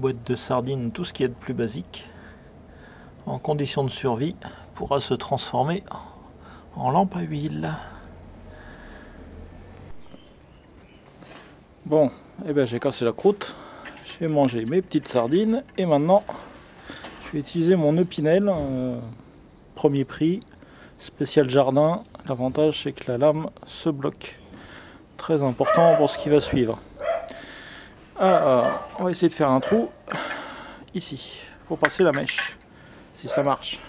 boîte de sardines, tout ce qui est de plus basique, en condition de survie, pourra se transformer en lampe à huile. Bon, et ben j'ai cassé la croûte, j'ai mangé mes petites sardines et maintenant je vais utiliser mon Epinel, premier prix, spécial jardin. L'avantage c'est que la lame se bloque, très important pour ce qui va suivre. Alors, on va essayer de faire un trou ici pour passer la mèche, si ça marche.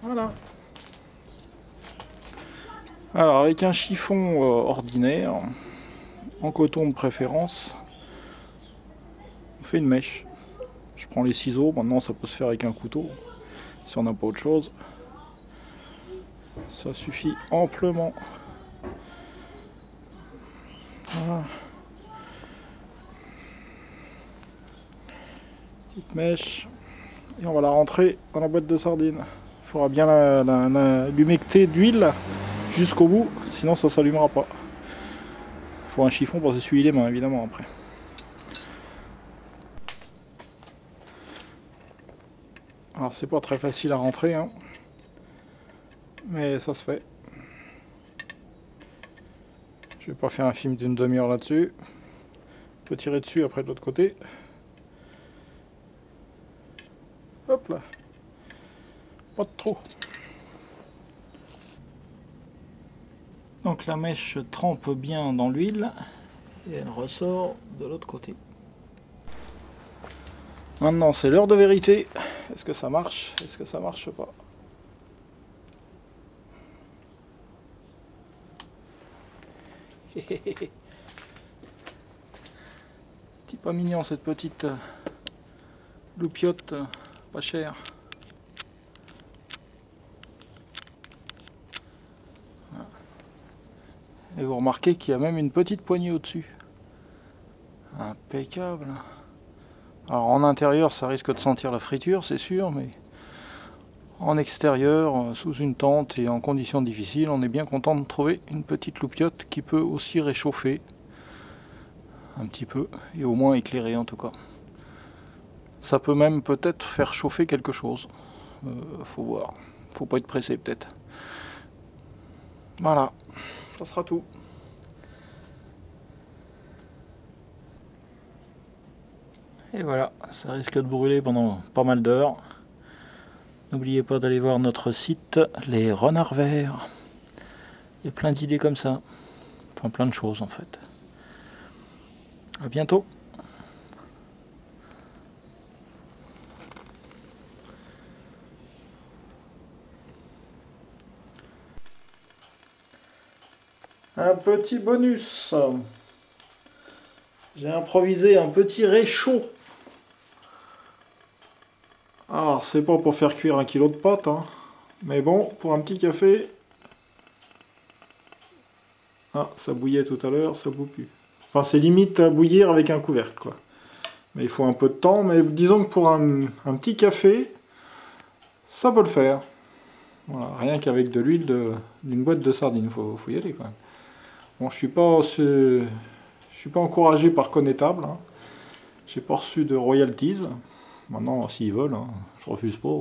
Voilà. Alors avec un chiffon ordinaire, en coton de préférence, on fait une mèche. Je prends les ciseaux, maintenant ça peut se faire avec un couteau, si on n'a pas autre chose. Ça suffit amplement. Voilà. Petite mèche, et on va la rentrer dans la boîte de sardines. Il faudra bien l'humecter d'huile jusqu'au bout, sinon ça s'allumera pas. Il faut un chiffon pour s'essuyer les mains évidemment après. Alors c'est pas très facile à rentrer, hein, mais ça se fait. Je vais pas faire un film d'une demi-heure là-dessus. On peut tirer dessus après de l'autre côté. Hop là. Pas de trop. Donc la mèche trempe bien dans l'huile et elle ressort de l'autre côté. Maintenant c'est l'heure de vérité. Est-ce que ça marche? Est-ce que ça marche pas? Petit pas mignon cette petite loupiote pas chère. Et vous remarquez qu'il y a même une petite poignée au-dessus. Impeccable. Alors en intérieur ça risque de sentir la friture c'est sûr, mais en extérieur, sous une tente et en conditions difficiles, on est bien content de trouver une petite loupiote qui peut aussi réchauffer un petit peu, et au moins éclairer en tout cas. Ça peut même peut-être faire chauffer quelque chose. Faut voir. Faut pas être pressé peut-être. Voilà, ça sera tout. Et voilà, ça risque de brûler pendant pas mal d'heures. N'oubliez pas d'aller voir notre site, les renards verts. Il y a plein d'idées comme ça. Enfin, plein de choses en fait. À bientôt. Un petit bonus. J'ai improvisé un petit réchaud. Alors, c'est pas pour faire cuire 1 kilo de pâte, hein, mais bon, pour un petit café. Ah, ça bouillait tout à l'heure, ça bout plus. Enfin, c'est limite à bouillir avec un couvercle, quoi. Mais il faut un peu de temps, mais disons que pour un petit café, ça peut le faire. Voilà, rien qu'avec de l'huile d'une boîte de sardines, faut y aller, quoi. Bon, je suis pas encouragé par Connétable, hein. J'ai pas reçu de royalties. Maintenant, s'ils veulent, hein, je refuse pas.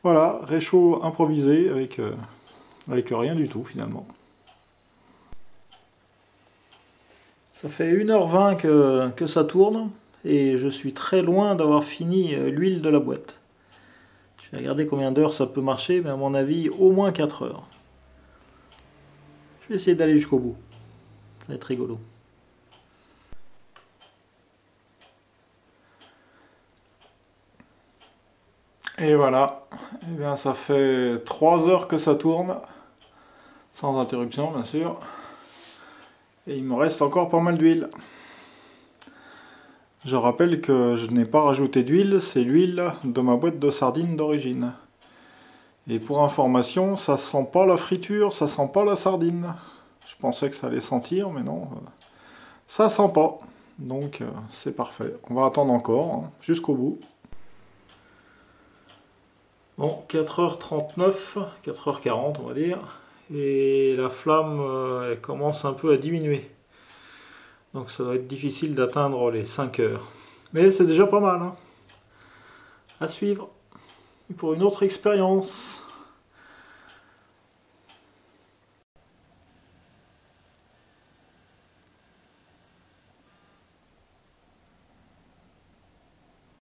Voilà, réchaud improvisé avec rien du tout finalement. Ça fait 1h20 que ça tourne et je suis très loin d'avoir fini l'huile de la boîte. Je vais regarder combien d'heures ça peut marcher, mais à mon avis au moins 4 heures. Je vais essayer d'aller jusqu'au bout. Ça va être rigolo. Et voilà, eh bien, ça fait 3 heures que ça tourne, sans interruption bien sûr. Et il me reste encore pas mal d'huile. Je rappelle que je n'ai pas rajouté d'huile, c'est l'huile de ma boîte de sardines d'origine. Et pour information, ça sent pas la friture, ça sent pas la sardine. Je pensais que ça allait sentir, mais non, ça sent pas. Donc c'est parfait. On va attendre encore, hein, jusqu'au bout. Bon, 4h39, 4h40 on va dire, et la flamme elle commence un peu à diminuer. Donc ça doit être difficile d'atteindre les 5 heures. Mais c'est déjà pas mal, hein. À suivre pour une autre expérience.